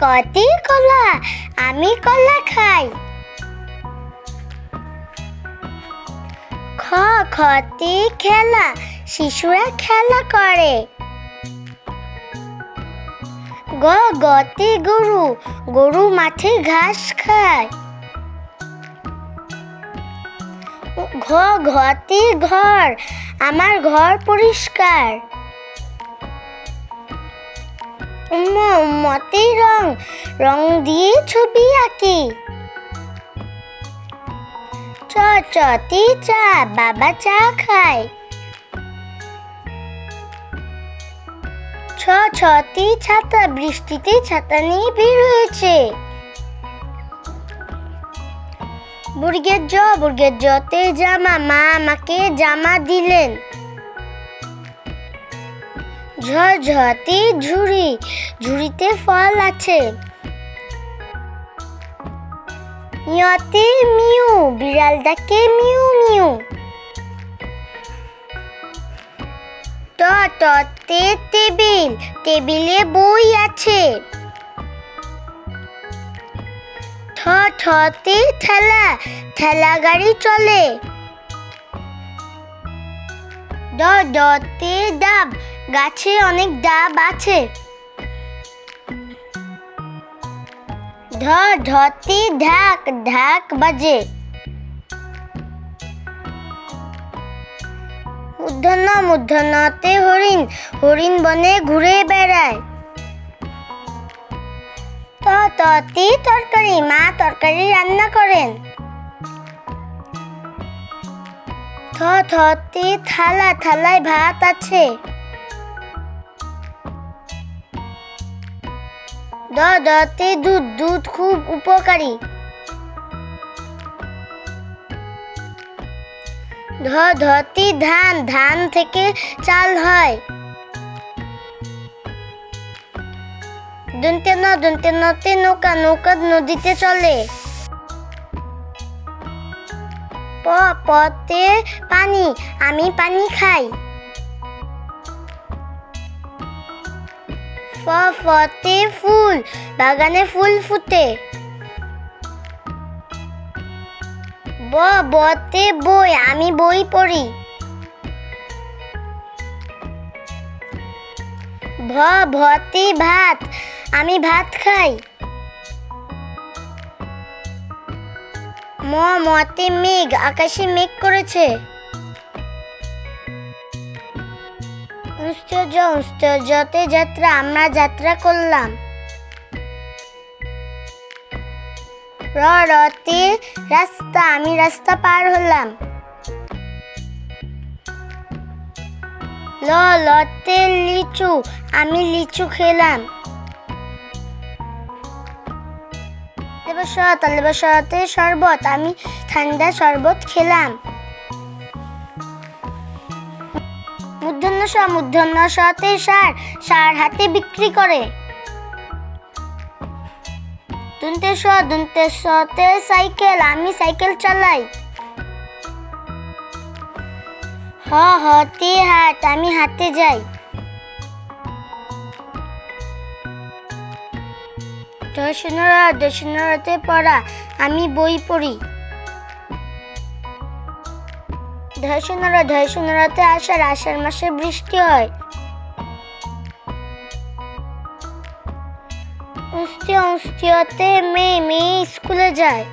কতি কলা, আমি কলা খাই। খ খতি খেলা, শিশুরা খেলা করে। গ গতি গরু, গরু মাঠে ঘাস খায়। ঘ ঘতি ঘর, আমার ঘর পরিষ্কার। মতি রং, রং দিয়ে ছবি আঁকি। চ চতি চা, বাবা চা খায়। ছ ছতি ছাতা, বৃষ্টিতে ছাতা নিয়ে বের হয়েছে। বর্গের জ, বর্গের জতে জামা, মা আমাকে জামা দিলেন। ঝ ঝতি ঝুড়ি, ঝুড়িতে ফল আছে। ইয়তে মিউ, বিড়াল ডাকে মিউ মিউ। ট টতে টেবিল, টেবিলে বই আছে। ঠ ঠতে ঠেলা, ঠেলা গাড়ি চলে। ড ডতে ডাব, গাছে অনেক ডাব আছে। ঢ ঢতে ঢাক, ঢাক বাজে। মূর্ধন্য, মূর্ধন্যতে হরিণ, হরিণ বনে ঘুরে বেড়ায়। ত ততে তরকারি, মা তরকারি রান্না করেন। থ থতে থালা, থালায় ভাত আছে। দ দতে দুধ, দুধ খুব উপকারী। ধ ধতি ধান, ধান থেকে চাল হয়। দন্তে ন, দন্তে নতে নৌকা, নৌকা নদীতে চলে। প পতে পানি, আমি পানি খাই। ফ ফতে ফুল, বাগানে ফুল ফুটে। ব বতে বই, আমি বই পড়ি। ভ ভতে ভাত, আমি ভাত খাই। ম মতে মেঘ, আকাশে মেঘ করেছে। জতে যাত্রা, আমরা যাত্রা করলাম। র রতে রাস্তা, আমি রাস্তা পার হলাম। ল লতে লিচু, আমি লিচু খেলাম। তালেবসতে শরবত, আমি ঠান্ডা শরবত খেলাম। মূর্ধন্য ষ, মূর্ধন্য শতে সার, সার হাতে বিক্রি করে। দন্তে স, দন্তে সতে সাইকেল, আমি সাইকেল চালাই। হ হতে হাট, আমি হাটে যাই। দশনরাতে পড়া, আমি বই পড়ি। ধৈর্যনরাতে আষাঢ়, আষাঢ় মাসে বৃষ্টি হয়। উস্তিয়তে মেয়ে, মেয়ে স্কুলে যায়।